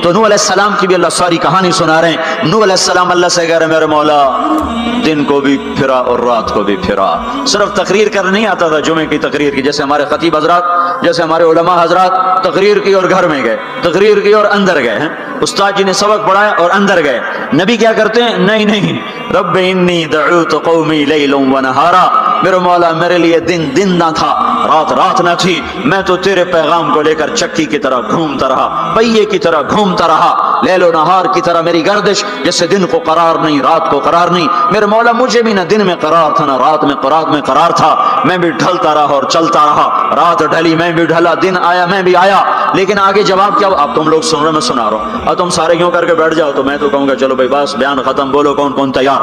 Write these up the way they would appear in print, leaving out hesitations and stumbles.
تو نوح علیہ السلام کی بھی اللہ ساری کہانی سنا رہے ہیں. نوح علیہ السلام اللہ سے کہہ رہے میرے مولا دن کو بھی پھرا اور رات کو بھی پھرا. صرف تقریر کرنے نہیں آتا تھا جمعے کی تقریر کی، جیسے ہمارے خطیب حضرات، جیسے ہمارے علماء حضرات تقریر کی اور گھر میں گئے، تقریر کی اور اندر گئے ہیں، استاد جی نے سبق پڑھایا اور اندر گئے. نبی کیا کرتے ہیں؟ نہیں، رب انی دعوت قومی لیلا ونہارا، میرے مولا میرے لیے دن نہ تھا، رات نہ تھی، میں تو تیرے پیغام کو لے کر چکی کی طرح گھومتا رہا، پہیے کی طرح گھومتا رہا، لیل و نہار کی طرح میری گردش، جیسے دن کو قرار نہیں رات کو قرار نہیں. میرے مولا مجھے بھی نہ دن میں قرار تھا نہ رات میں قرار تھا، میں بھی ڈھلتا رہا اور چلتا رہا، رات ڈھلی میں بھی ڈھلا، دن آیا میں بھی آیا. لیکن آگے جواب کیا؟ اب تم لوگ سن رہے، میں سنا رہا ہوں، اور تم سارے یوں کر کے بیٹھ جاؤ تو میں تو کہوں گا چلو بھائی بس بیان ختم، بولو کون تیار.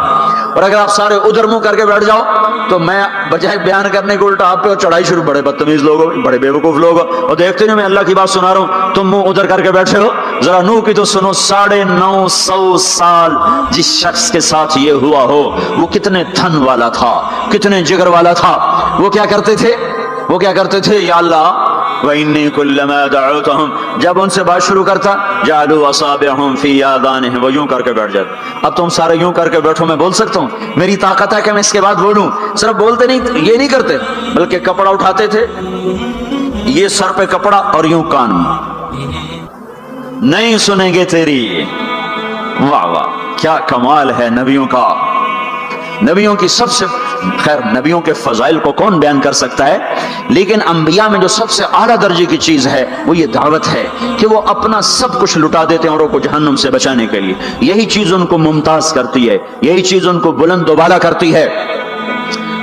اور اگر آپ سارے ادھر منہ کر کے بیٹھ جاؤ تو میں بجائے بیان کرنے کو الٹا آپ پہ چڑھائی شروع. بڑے بدتمیز لوگ ہو، بڑے بیوقوف لوگ ہو، اور دیکھتے نہیں میں اللہ کی بات سنا رہا ہوں، تم منہ ادھر کر کے بیٹھے ہو. ذرا نوح کی تو سنو. 950 سال جس شخص کے ساتھ یہ ہوا ہو وہ کتنے دھن والا تھا، کتنے جگر والا تھا. وہ کیا کرتے تھے؟ یا اللہ وَإِنِّي كُلَّمَا دَعَوْتُهُمْ، جب ان سے بات شروع کرتا جَعَلُوا أَصَابِعَهُمْ فِي آذَانِهِمْ، وہ یوں کر کے بیٹھ جاتے. اب تم سارے یوں کر کے بیٹھو، میں بول سکتا ہوں، میری طاقت ہے کہ میں اس کے بعد بولوں. صرف بولتے نہیں، یہ نہیں کرتے، بلکہ کپڑا اٹھاتے تھے، یہ سر پہ کپڑا اور یوں کان، نہیں سنیں گے تیری. واہ کیا کمال ہے نبیوں کا. نبیوں کی سب سے خیر، نبیوں کے فضائل کو کون بیان کر سکتا ہے، لیکن انبیاء میں جو سب سے اعلیٰ درجے کی چیز ہے وہ یہ دعوت ہے کہ وہ اپنا سب کچھ لٹا دیتے ہیں اوروں کو جہنم سے بچانے کے لیے. یہی چیز ان کو ممتاز کرتی ہے، یہی چیز ان کو بلند و بالا کرتی ہے.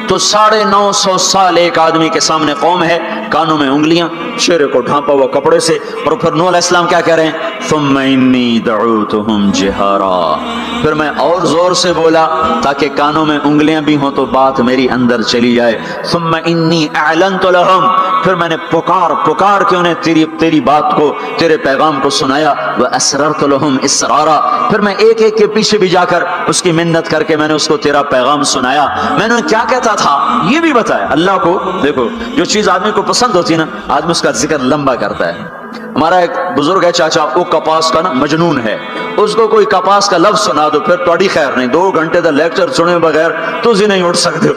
تو 950 سال ایک آدمی کے سامنے قوم ہے، کانوں میں انگلیاں، چہرے کو ڈھانپا ہوا کپڑے سے، اور پھر نوح علیہ السلام کیا کہہ رہے ہیں؟ ثم انی دعوتہم جہارا، پھر میں اور زور سے بولا تاکہ کانوں میں انگلیاں بھی ہوں تو بات میری اندر چلی جائے. ثم انی اعلنت لہم، پھر میں نے پکار کے انہیں تیری بات کو، تیرے پیغام کو سنایا. واسررت لہم اسرارا، پھر میں ایک کے پیچھے بھی جا کر اس کی منت کر کے میں نے اس کو تیرا پیغام سنایا. میں نے کیا کہتا تھا یہ بھی بتایا. اللہ کو دیکھو، جو چیز آدمی کو پسند ہوتی ہے نا، آدمی اس کا ذکر لمبا کرتا ہے. ہمارا ایک بزرگ ہے چاچا، وہ کپاس کا نا مجنون ہے، اس کو کوئی کپاس کا لفظ سنا دو پھر تھوڑی خیر نہیں، 2 گھنٹے تک لیکچر سنے بغیر تو ہی نہیں اٹھ سکتے،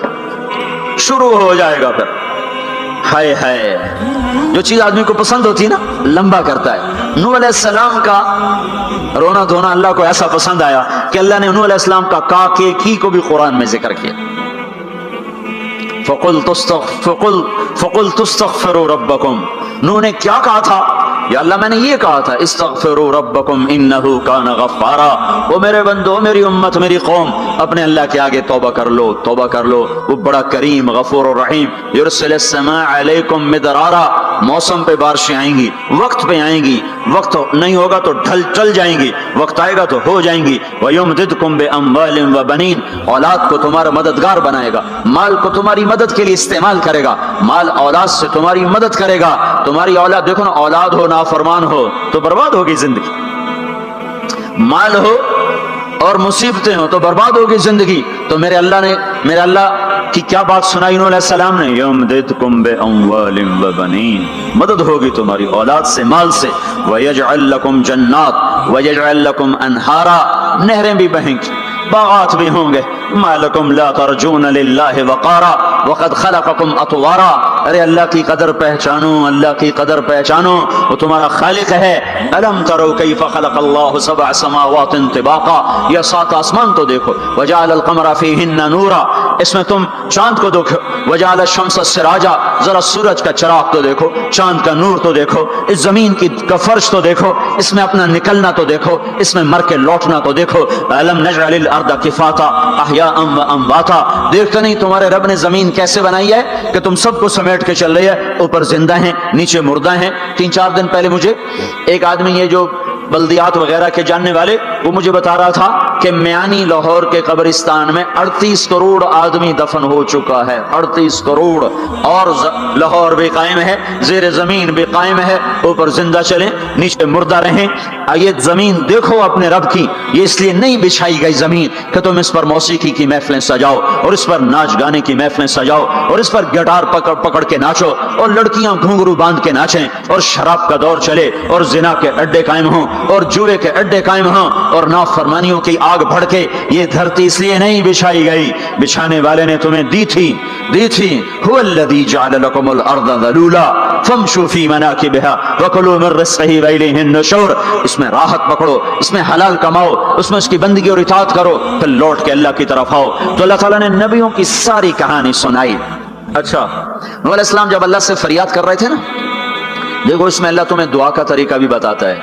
شروع ہو جائے گا. پھر ہائے جو چیز آدمی کو پسند ہوتی ہے نا لمبا کرتا ہے. نوح علیہ السلام کا رونا دھونا اللہ کو ایسا پسند آیا کہ اللہ نے نوح علیہ السلام کا کاکے کی کو بھی قرآن میں ذکر کیا. فقل تستغفروا ربکم، نوح نے کیا کہا تھا؟ یا اللہ میں نے یہ کہا تھا استغفروا ربکم انہ کان غفارا، وہ میرے بندو، میری امت، میری قوم، اپنے اللہ کے آگے توبہ کر لو، وہ بڑا کریم غفور الرحیم. یرسل السماء علیکم مدرارا، موسم پہ بارشیں آئیں گی، وقت پہ آئیں گی، وقت نہیں ہوگا تو چل جائیں گی، وقت آئے گا تو ہو جائیں گی. ویمددکم باموال وبنین، اولاد کو تمہارا مددگار بنائے گا، مال کو تمہاری مدد کے لیے استعمال کرے گا، مال اولاد سے تمہاری مدد کرے گا. تمہاری اولاد دیکھو نا، اولاد ہو نافرمان ہو تو برباد ہوگی زندگی، مال ہو اور مصیبتیں ہو تو برباد ہوگی زندگی. تو میرے اللہ کی کیا بات سنائی نوح علیہ السلام نے؟ یمددکم باموال وبنین، مدد ہوگی تمہاری اولاد سے، مال سے. ویجعل لکم جنات ویجعل لکم انہارا، نہریں بھی بہیں گی، باغات بھی ہوں گے. ما لکم لا ترجون للہ وقارا وقد خلقکم اطوارا، ارے اللہ کی قدر پہچانو، اللہ کی قدر پہچانو، وہ تمہارا خالق ہے. الم تروا کیف خلق اللہ 7 سماوات طباقا، یہ 7 آسمان تو دیکھو. وجعل القمر فیہن نورا، اس میں تم چاند کو دیکھو. وجعل الشمس سراجا، ذرا سورج کا چراغ تو دیکھو، چاند کا نور تو دیکھو، اس زمین کا فرش تو دیکھو، اس میں اپنا نکلنا تو دیکھو، اس میں مر کے لوٹنا تو دیکھو. الم نجعل الارض کفاتا احیاء و امواتا، دیکھتے نہیں تمہارے رب نے زمین کیسے بنائی ہے کہ تم سب کو سمیٹ کے چل رہی ہے، اوپر زندہ ہیں نیچے مردہ ہیں. 3-4 دن پہلے مجھے ایک آدمی، یہ جو بلدیات وغیرہ کے جاننے والے، وہ مجھے بتا رہا تھا کہ میانی لاہور کے قبرستان میں 38 کروڑ آدمی دفن ہو چکا ہے، 38 کروڑ، اور لاہور بھی قائم ہے، زیر زمین بھی قائم ہے، اوپر زندہ چلیں نیچے مردہ رہیں۔ یہ زمین دیکھو اپنے رب کی، یہ اس لیے نہیں بچھائی گئی زمین کہ تم اس پر موسیقی کی محفلیں سجاؤ اور اس پر ناچ گانے کی محفلیں سجاؤ اور اس پر گٹار پکڑ پکڑ کے ناچو اور لڑکیاں گھنگرو باندھ کے ناچیں اور شراب کا دور چلے اور زنا کے اڈے قائم ہوں اور جوئے کے اڈے قائم ہوں اور نافرمانیوں کی آگ بھڑکے۔ یہ دھرتی اس لیے نہیں بچھائی گئی، بچھانے والے نے تمہیں دی تھی۔ هو الذي جعل لكم الارض ذلولا فامشوا في مناكبها وكلوا من رزقه واليه النشور۔ اس میں راحت پکڑو، اس میں حلال کماؤ، اس میں اس کی بندگی اور اطاعت کرو، پھر لوٹ کے اللہ کی طرف آؤ۔ تو اللہ تعالیٰ نے نبیوں کی ساری کہانی سنائی۔ اچھا، نوح علیہ السلام جب اللہ سے فریاد کر رہے تھے نا، دیکھو اس میں اللہ تمہیں دعا کا طریقہ بھی بتاتا ہے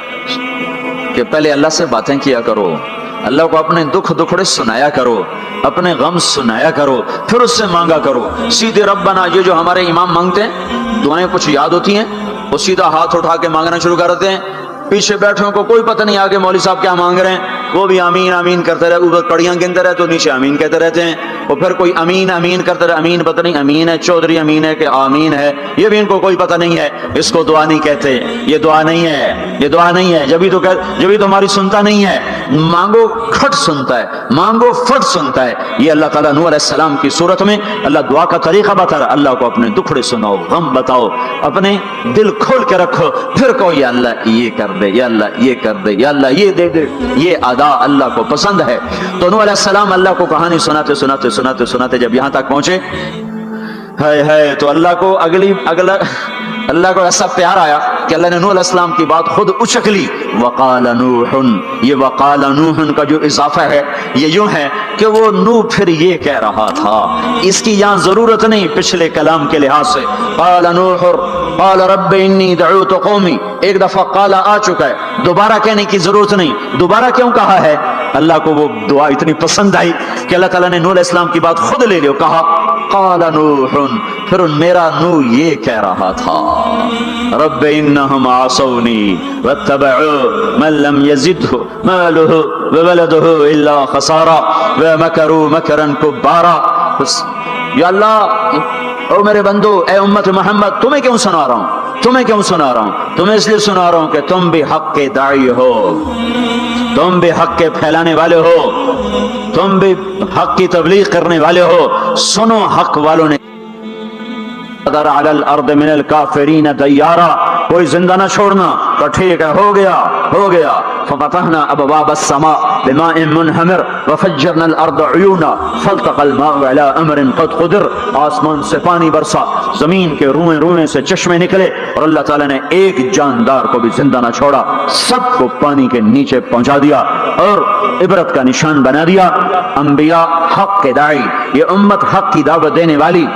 کہ پہلے اللہ سے باتیں کیا کرو، اللہ کو اپنے دکھ دکھڑے سنایا کرو، اپنے غم سنایا کرو، پھر اس سے مانگا کرو۔ سیدھے ربنا یہ جو ہمارے امام مانگتے ہیں، دعائیں کچھ یاد ہوتی ہیں، وہ سیدھا ہاتھ اٹھا کے مانگنا شروع کر دیتے ہیں، پیچھے بیٹھوں کو کوئی پتہ نہیں آگے مولوی صاحب کیا مانگ رہے ہیں، وہ بھی آمین آمین کرتے رہے، اوپر کڑیاں گنتے رہے تو نیچے آمین کہتے رہتے ہیں، اور پھر کوئی امین امین کرتے رہے، امین پتہ نہیں امین ہے چودھری امین ہے کہ آمین ہے، یہ بھی ان کو کوئی پتہ نہیں ہے، اس کو دعا نہیں کہتے، یہ دعا نہیں ہے، یہ دعا نہیں ہے، جبھی تو ہماری سنتا نہیں ہے، مانگو کھٹ سنتا ہے، مانگو فٹ سنتا ہے۔ یہ اللہ تعالیٰ نوح علیہ السلام کی صورت میں اللہ دعا کا طریقہ بتا رہا، اللہ کو اپنے دکھڑے سناؤ، غم بتاؤ، اپنے دل کھول کے رکھو، پھر کہو یا اللہ یہ کر دے، یا اللہ یہ کر دے، یا اللہ یہ دے دے۔ یہ ادا اللہ کو پسند ہے۔ تو نوح علیہ السلام اللہ کو کہانی سناتے سناتے سناتے سناتے جب یہاں تک پہنچے، ہے تو اللہ کو ایسا پیار آیا کہ اللہ نے نوح علیہ السلام کی بات خود اچک لی۔ وقال نوح، یہ وقال نوح کا جو اضافہ ہے یہ یوں ہے کہ وہ نوح پھر یہ کہہ رہا تھا، اس کی یہاں ضرورت نہیں پچھلے کلام کے لحاظ سے۔ قال نوح قال رب انی دعوت قومی، ایک دفعہ قال آ چکا ہے، دوبارہ کہنے کی ضرورت نہیں۔ دوبارہ کیوں کہا ہے؟ اللہ کو وہ دعا اتنی پسند آئی کہ اللہ تعالیٰ نے نوح علیہ السلام کی بات خود لے لی، کہا قال نوح، پھر میرا نوح یہ کہہ رہا تھا، رب انہم عصونی واتبعوا من لم یزدہ مالہ وولدہ الا خسارا ومکروا مکرا کبارا۔ یا اللہ، او میرے بندو، اے امت محمد، تمہیں کیوں سنا رہا ہوں؟ تمہیں کیوں سنا رہا ہوں؟ تمہیں اس لیے سنا رہا ہوں کہ تم بھی حق کے داعی ہو، تم بھی حق کے پھیلانے والے ہو، تم بھی حق کی تبلیغ کرنے والے ہو۔ سنو، حق والوں نے قدر علی الارض من الکافرین دیارا، کوئی زندہ نہ چھوڑنا، تو ٹھیک ہے، ہو گیا۔ ففتحنا ابواب السماء بماء منہمر وفجرنا الارض عیونا فالتقى الماء على امر قد قدر، آسمان سے پانی برسا، زمین کے روئیں سے چشمے نکلے، اور اللہ تعالیٰ نے ایک جاندار کو بھی زندہ نہ چھوڑا، سب کو پانی کے نیچے پہنچا دیا اور عبرت کا نشان بنا دیا۔ انبیاء حق کے داعی، یہ امت حق کی دعوت دینے والی،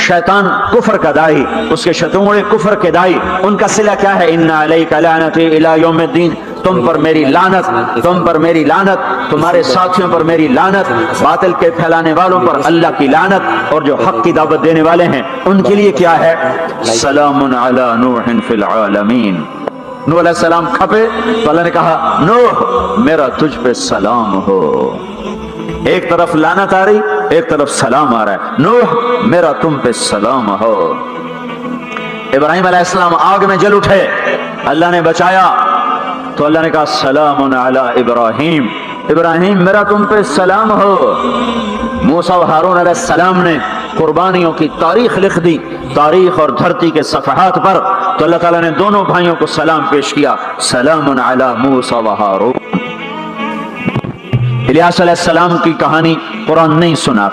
شیطان کفر کا داعی، اس کے شتوڑے کفر کے داعی، ان کا صلہ کیا ہے؟ ان علیک لعنتی الی یوم الدین، تم پر میری لعنت، تم پر میری لعنت، تمہارے ساتھیوں پر میری لعنت، باطل کے پھیلانے والوں پر اللہ کی لعنت، اور جو حق کی دعوت دینے والے ہیں ان کے لیے کیا ہے؟ سلام علی نوح فی العالمین۔ نوح علیہ السلام کھپے تو اللہ نے کہا، نوح میرا تجھ پہ سلام ہو۔ ایک طرف لعنت آ رہی، ایک طرف سلام آ رہا ہے، نوح میرا تم پہ سلام ہو۔ ابراہیم علیہ السلام آگ میں جل اٹھے، اللہ نے بچایا، تو اللہ نے کہا سلام علی ابراہیم، ابراہیم میرا تم پہ سلام ہو۔ موسیٰ و ہارون علیہ السلام نے قربانیوں کی تاریخ لکھ دی، تاریخ اور دھرتی کے صفحات پر، تو اللہ تعالیٰ نے دونوں بھائیوں کو سلام پیش کیا، سلام علی موسیٰ و ہارون۔ الیاس علیہ السلام کی کہانی قرآن نہیں سنا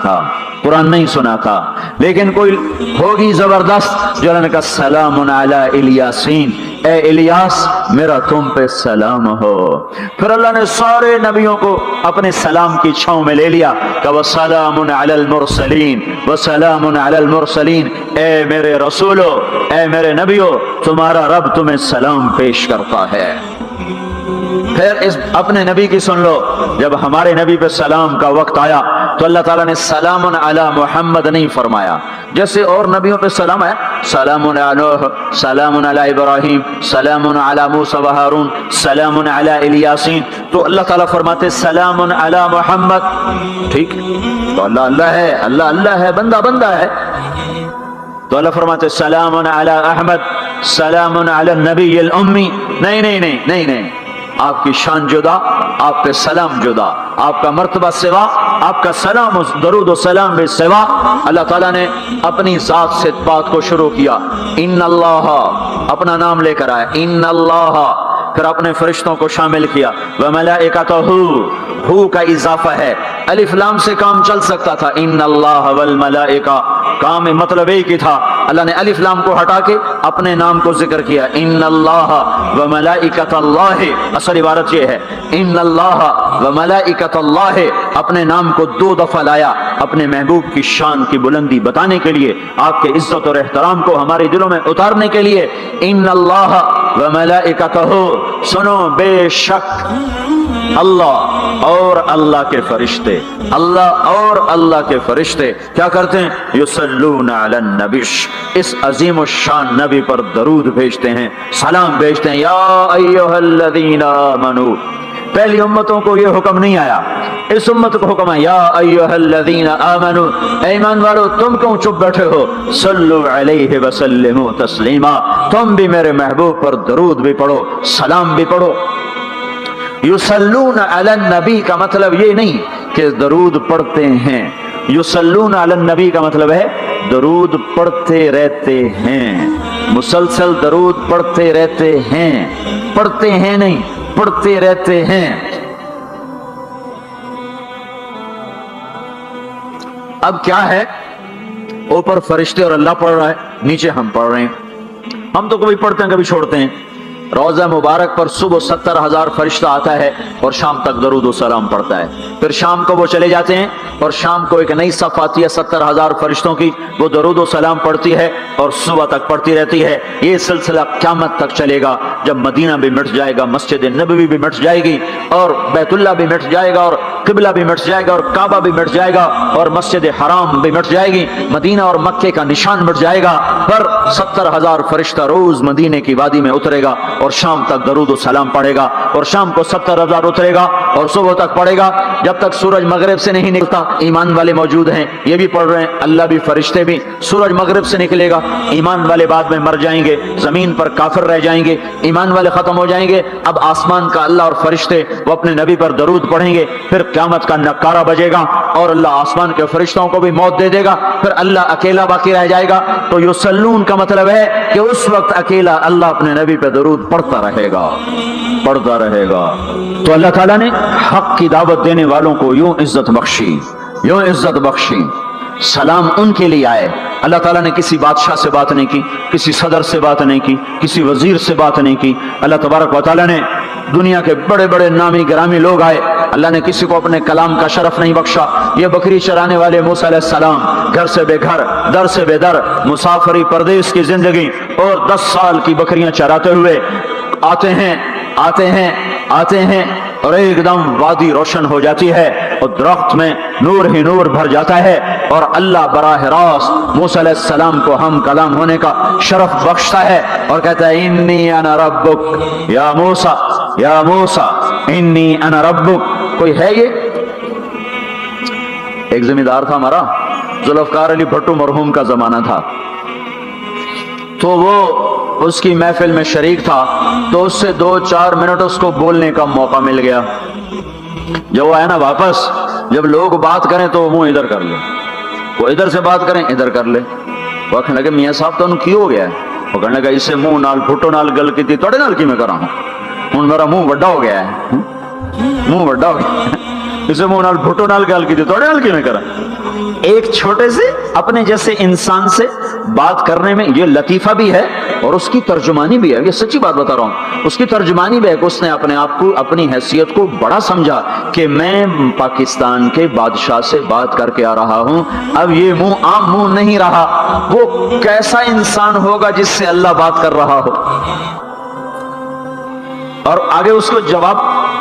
تھا، لیکن کوئی ہوگی زبردست جو اللہ نے کہا سلام علی الیاسین، اے الیاس میرا تم پہ سلام ہو۔ پھر اللہ نے سارے نبیوں کو اپنے سلام کی چھاؤں میں لے لیا کہ وسلام علی المرسلین، وسلام علی المرسلین، اے میرے رسولو، اے میرے نبیو، تمہارا رب تمہیں سلام پیش کرتا ہے۔ پھر اس اپنے نبی کی سن لو، جب ہمارے نبی پہ سلام کا وقت آیا تو اللہ تعالیٰ نے سلام علی محمد نہیں فرمایا، جیسے اور نبیوں پہ سلام ہے، سلام علی نوح، سلام علی ابراہیم، سلام علی موسیٰ و ہارون، سلام علی الیاسین، تو اللہ تعالیٰ فرماتے سلام علی محمد. ٹھیک، تو اللہ اللہ ہے، اللہ اللہ ہے، بندہ بندہ ہے، تو اللہ فرماتے سلام علی احمد، سلام علی النبی الامی. نہیں نہیں نہیں نہیں نہیں، آپ کی شان جدا، آپ پہ سلام جدا، آپ کا مرتبہ سوا، آپ کا سلام درود و سلام بھی سوا. اللہ تعالیٰ نے اپنی ذات سے بات کو شروع کیا، ان اللہ، اپنا نام لے کر آیا ان اللہ، پھر اپنے فرشتوں کو شامل کیا، وملائکتہ، ہو کا اضافہ ہے، الف لام سے کام چل سکتا تھا، ان اللہ والملائکہ، کام مطلب ایک ہی تھا، اللہ نے الف لام کو ہٹا کے اپنے نام کو ذکر کیا، ان اللہ وملائکۃ اللہ. اصل عبارت یہ ہے ان اللہ وملائکۃ اللہ، اپنے نام کو 2 دفعہ لایا اپنے محبوب کی شان کی بلندی بتانے کے لیے، آپ کے عزت اور احترام کو ہمارے دلوں میں اتارنے کے لیے. ان اللہ وملائکتہ، سنو بے شک اللہ اور اللہ کے فرشتے، اللہ اور اللہ کے فرشتے کیا کرتے ہیں؟ یصلون علی النبی، اس عظیم الشان نبی پر درود بھیجتے ہیں، سلام بھیجتے ہیں. یا ایھا الذین آمنوا، پہلی امتوں کو یہ حکم نہیں آیا، اس امت کو حکم ہے یا ایھا الذین آمنوا، اے ایمان والو تم کیوں چپ بیٹھے ہو؟ صلو علیہ وسلموا تسلیما، تم بھی میرے محبوب پر درود بھی پڑھو، سلام بھی پڑھو. یصلون علی النبی کا مطلب یہ نہیں کہ درود پڑھتے ہیں، یصلون علی النبی کا مطلب ہے درود پڑھتے رہتے ہیں، مسلسل درود پڑھتے رہتے ہیں، پڑھتے ہیں نہیں، پڑھتے رہتے ہیں. اب کیا ہے، اوپر فرشتے اور اللہ پڑھ رہا ہے، نیچے ہم پڑھ رہے ہیں. ہم تو کبھی پڑھتے ہیں کبھی چھوڑتے ہیں. روزہ مبارک پر صبح 70,000 فرشتہ آتا ہے اور شام تک درود و سلام پڑھتا ہے، پھر شام کو وہ چلے جاتے ہیں اور شام کو ایک نئی صف آتی ہے 70,000 فرشتوں کی، وہ درود و سلام پڑھتی ہے اور صبح تک پڑھتی رہتی ہے. یہ سلسلہ قیامت تک چلے گا، جب مدینہ بھی مٹ جائے گا، مسجد نبوی بھی مٹ جائے گی، اور بیت اللہ بھی مٹ جائے گا، اور قبلہ بھی مٹ جائے گا، اور کعبہ بھی مٹ جائے گا، اور مسجد حرام بھی مٹ جائے گی، مدینہ اور مکے کا نشان مٹ جائے گا، پر 70,000 فرشتہ روز مدینے کی وادی میں اترے گا اور شام تک درود و سلام پڑھے گا، اور شام کو 70,000 اترے گا اور صبح تک پڑھے گا جب تک سورج مغرب سے نہیں نکلتا. ایمان والے موجود ہیں، یہ بھی پڑھ رہے ہیں، اللہ بھی فرشتے بھی. سورج مغرب سے نکلے گا، ایمان والے بعد میں مر جائیں گے، زمین پر کافر رہ جائیں گے، ایمان والے ختم ہو جائیں گے. اب آسمان کا اللہ اور فرشتے وہ اپنے نبی پر درود پڑھیں گے، پھر قیامت کا نکارہ بجے گا اور اللہ آسمان کے فرشتوں کو بھی موت دے دے گا، پھر اللہ اکیلا باقی رہ جائے گا. تو یصلون کا مطلب ہے کہ اس وقت اکیلا اللہ اپنے نبی پہ درود پڑھتا رہے گا، پڑھتا رہے گا. تو اللہ تعالیٰ نے حق کی دعوت دینے والوں کو یوں عزت بخشی، یوں عزت بخشی. سلام ان کے لیے آئے. اللہ تعالیٰ نے کسی بادشاہ سے بات نہیں کی، کسی صدر سے بات نہیں کی، کسی وزیر سے بات نہیں کی. اللہ تبارک و تعالیٰ نے دنیا کے بڑے بڑے نامی گرامی لوگ آئے، اللہ نے کسی کو اپنے کلام کا شرف نہیں بخشا. یہ بکری چرانے والے موسیٰ علیہ السلام، گھر سے بے گھر، در سے بے در، مسافری پردیس کی زندگی، اور 10 سال کی بکریاں چراتے ہوئے آتے ہیں آتے ہیں آتے ہیں، اور ایک دم وادی روشن ہو جاتی ہے اور درخت میں نور ہی نور بھر جاتا ہے، اور اللہ براہ راست موسیٰ علیہ السلام کو ہم کلام ہونے کا شرف بخشتا ہے اور کہتا ہے انی انا ربک یا موسیٰ، یا موسیٰ انی انا ربک. کوئی ہے یہ؟ ایک زمیندار تھا ہمارا، ذوالفقار علی بھٹو مرحوم کا زمانہ تھا، تو وہ اس کی محفل میں شریک تھا، تو اس سے 2-4 منٹ اس کو بولنے کا موقع مل گیا. جب وہ آیا نا واپس، جب لوگ بات کریں تو وہ منہ ادھر کر لے، وہ ادھر سے بات کریں ادھر کر لے. وہ کہنے لگے میاں صاحب تو ان کی ہو گیا ہے. وہ کہنے لگا اسے منہ نال بھٹو نال گل کی تھی توڑے نال کی میں کر رہا ہوں، ہوں میرا منہ بڑا ہو گیا ہے، منہ بڑا ہو گیا، اسے منہ نال بھٹو نال گل کی تھی توڑے نال کی میں کر رہا ہوں. ایک چھوٹے سے اپنے جیسے انسان سے بات کرنے میں یہ لطیفہ بھی ہے اور اس کی ترجمانی بھی ہے. یہ سچی بات بتا رہا ہوں، اس کی ترجمانی بھی ہے کہ اس نے اپنے آپ کو، اپنی حیثیت کو بڑا سمجھا کہ میں پاکستان کے بادشاہ سے بات کر کے آ رہا ہوں، اب یہ منہ عام منہ نہیں رہا. وہ کیسا انسان ہوگا جس سے اللہ بات کر رہا ہو. اور آگے اس کو جواب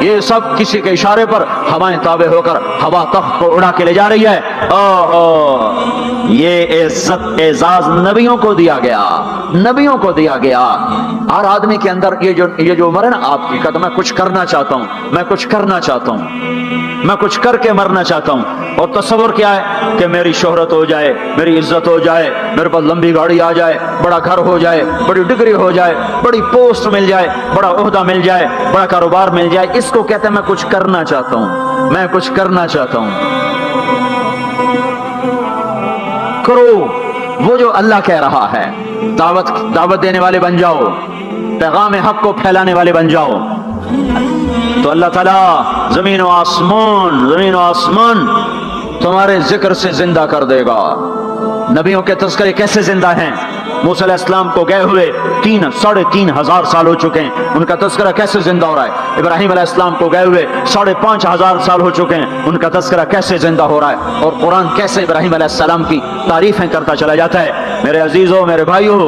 یہ سب کسی کے اشارے پر ہوائیں تابع ہو کر ہوا تخت کو اڑا کے لے جا رہی ہے۔ یہ عزت اعزاز نبیوں کو دیا گیا، نبیوں کو دیا گیا۔ ہر آدمی کے اندر یہ جو عمر ہے نا آپ کی، کہ میں کچھ کرنا چاہتا ہوں، میں کچھ کرنا چاہتا ہوں، میں کچھ کر کے مرنا چاہتا ہوں۔ اور تصور کیا ہے کہ میری شہرت ہو جائے، میری عزت ہو جائے، میرے پاس لمبی گاڑی آ جائے، بڑا گھر ہو جائے، بڑی ڈگری ہو جائے، بڑی پوسٹ مل جائے، بڑا عہدہ مل جائے، بڑا کاروبار مل جائے۔ اس کو کہتے ہیں میں کچھ کرنا چاہتا ہوں، میں کچھ کرنا چاہتا ہوں۔ کرو وہ جو اللہ کہہ رہا ہے، دعوت دینے والے بن جاؤ، پیغام حق کو پھیلانے والے بن جاؤ، تو اللہ تعالیٰ زمین و آسمان تمہارے ذکر سے زندہ کر دے گا۔ نبیوں کے تذکرے کیسے زندہ ہیں؟ موسیٰ علیہ السلام کو گئے ہوئے 3,500 سال ہو چکے ہیں، ان کا تذکرہ کیسے زندہ ہو رہا ہے؟ ابراہیم علیہ السلام کو گئے ہوئے 5,500 سال ہو چکے ہیں، ان کا تذکرہ کیسے زندہ ہو رہا ہے؟ اور قرآن کیسے ابراہیم علیہ السلام کی تعریفیں کرتا چلا جاتا ہے۔ میرے عزیزوں، میرے بھائیوں،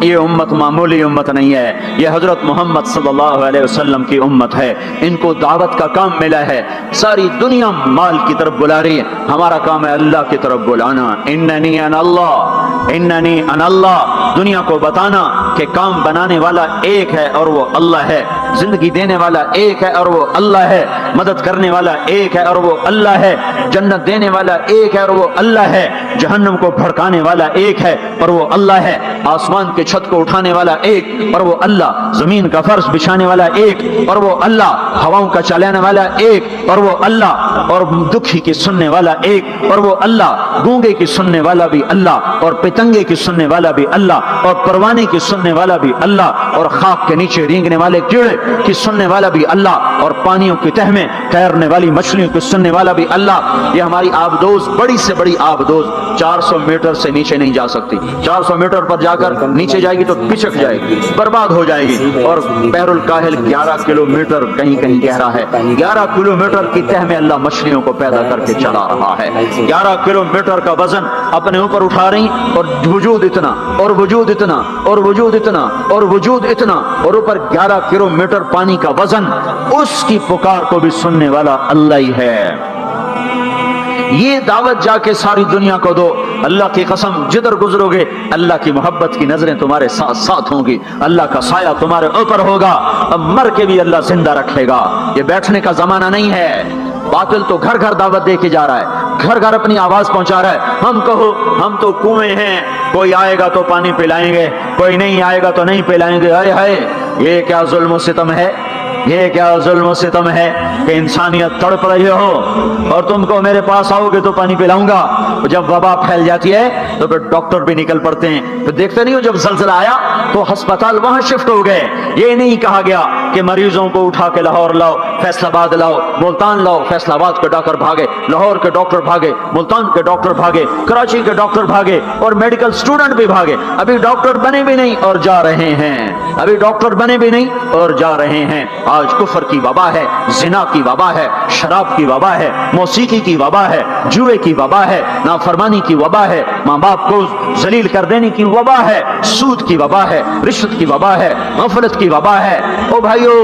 یہ امت معمولی امت نہیں ہے، یہ حضرت محمد صلی اللہ علیہ وسلم کی امت ہے۔ ان کو دعوت کا کام ملا ہے، ساری دنیا مال کی طرف بلا رہی ہے، ہمارا کام ہے اللہ کی طرف بلانا۔ اننی انا اللہ، اننی انا اللہ، دنیا کو بتانا کہ کام بنانے والا ایک ہے اور وہ اللہ ہے، زندگی دینے والا ایک ہے اور وہ اللہ ہے، مدد کرنے والا ایک ہے اور وہ اللہ ہے، جنت دینے والا ایک ہے اور وہ اللہ ہے، جہنم کو بھڑکانے والا ایک ہے اور وہ اللہ ہے، آسمان کے چھت کو اٹھانے والا ایک اور وہ اللہ، زمین کا فرش بچھانے والا ایک اور وہ اللہ، ہواؤں کا چلانے والا ایک اور وہ اللہ، اور دکھی کی سننے والا ایک اور وہ اللہ، گونگے کی سننے والا بھی اللہ، اور پتنگے کی سننے والا بھی اللہ، اور پروانے کی سننے والا بھی اللہ، اور خاک کے نیچے رینگنے والے کیڑے کی سننے والا بھی اللہ، اور پانیوں کی تہ میں تیرنے والی مچھلیوں کی سننے والا بھی اللہ۔ یہ ہماری آبدوز، بڑی سے بڑی آبدوز 400 میٹر سے نیچے نہیں جا سکتی، 400 میٹر پر جا کر نیچے جائے گی تو پچک جائے گی، برباد ہو جائے گی۔ اور بحر الکاہل 11 کلومیٹر کہیں کہیں گہرا ہے، 11 کلومیٹر کی تہ میں اللہ مچھلیوں کو پیدا کر کے چلا رہا ہے، 11 کلومیٹر کا وزن اپنے اوپر اٹھا رہی، اور وجود اتنا اور وجود اتنا اور وجود اتنا اور وجود اتنا، اور اوپر 11 کلومیٹر پانی کا وزن، اس کی پکار کو بھی سننے والا اللہ ہی ہے۔ یہ دعوت جا کے ساری دنیا کو دو، اللہ کی قسم جدھر گزرو گے اللہ کی محبت کی نظریں تمہارے ساتھ ساتھ ہوں گی، اللہ کا سایہ تمہارے اوپر ہوگا، اب مر کے بھی اللہ زندہ رکھے گا۔ یہ بیٹھنے کا زمانہ نہیں ہے۔ باطل تو گھر گھر دعوت دے کے جا رہا ہے، گھر گھر اپنی آواز پہنچا رہا ہے، ہم کہو ہم تو کنویں ہیں، کوئی آئے گا تو پانی پلائیں گے، کوئی نہیں آئے گا تو نہیں پلائیں گے۔ ہائے ہائے، یہ کیا ظلم و ستم ہے، یہ کیا ظلم و ستم ہے کہ انسانیت تڑپ رہی ہو اور تم کو میرے پاس آؤ گے تو پانی پلاؤں گا۔ جب وبا پھیل جاتی ہے تو پھر ڈاکٹر بھی نکل پڑتے ہیں، پھر دیکھتے نہیں ہو جب زلزلہ آیا تو ہسپتال وہاں شفٹ ہو گئے۔ یہ نہیں کہا گیا کہ مریضوں کو اٹھا کے لاہور لاؤ، فیصل آباد لاؤ، ملتان لاؤ، فیصل آباد کے ڈاکٹر بھاگے، لاہور کے ڈاکٹر بھاگے، ملتان کے ڈاکٹر بھاگے، کراچی کے ڈاکٹر بھاگے، اور میڈیکل اسٹوڈنٹ بھی بھاگے۔ ابھی ڈاکٹر بنے بھی نہیں اور جا رہے ہیں، ابھی ڈاکٹر بنے بھی نہیں اور جا رہے ہیں۔ آج کفر کی وبا ہے، زنا کی وبا ہے، شراب کی وبا ہے، موسیقی کی وبا ہے، جوئے کی وبا ہے، نافرمانی کی وبا ہے، ماں باپ کو ذلیل کر دینے کی وبا ہے، سود کی وبا ہے، رشوت کی وبا ہے، غفلت کی وبا ہے۔ او بھائیو،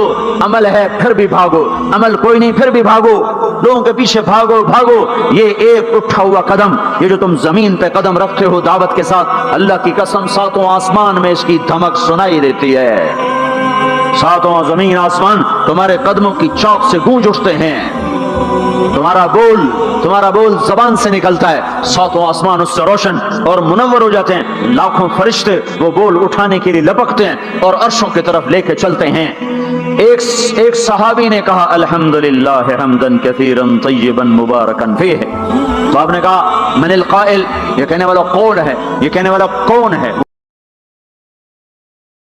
عمل ہے پھر بھی بھاگو، عمل کوئی نہیں پھر بھی بھاگو، لوگوں کے پیچھے بھاگو بھاگو۔ یہ ایک اٹھا ہوا قدم، یہ جو تم زمین پہ قدم رکھتے ہو دعوت کے ساتھ، اللہ کی قسم ساتوں آسمان میں اس کی دھمک سنائی دیتی ہے، ساتوں زمین آسمان تمہارے قدموں کی چوک سے گونج اٹھتے ہیں، تمہارا بول زبان سے نکلتا ہے، ساتوں آسمان اس سے روشن اور منور ہو جاتے ہیں، لاکھوں فرشتے وہ بول اٹھانے کے لیے لپکتے ہیں اور عرشوں کی طرف لے کے چلتے ہیں۔ ایک صحابی نے کہا الحمدللہ حمدن کثیرا طیبا مبارکا فیہ، تو آپ نے کہا من القائل، یہ کہنے والا قول ہے، یہ کہنے والا کون ہے؟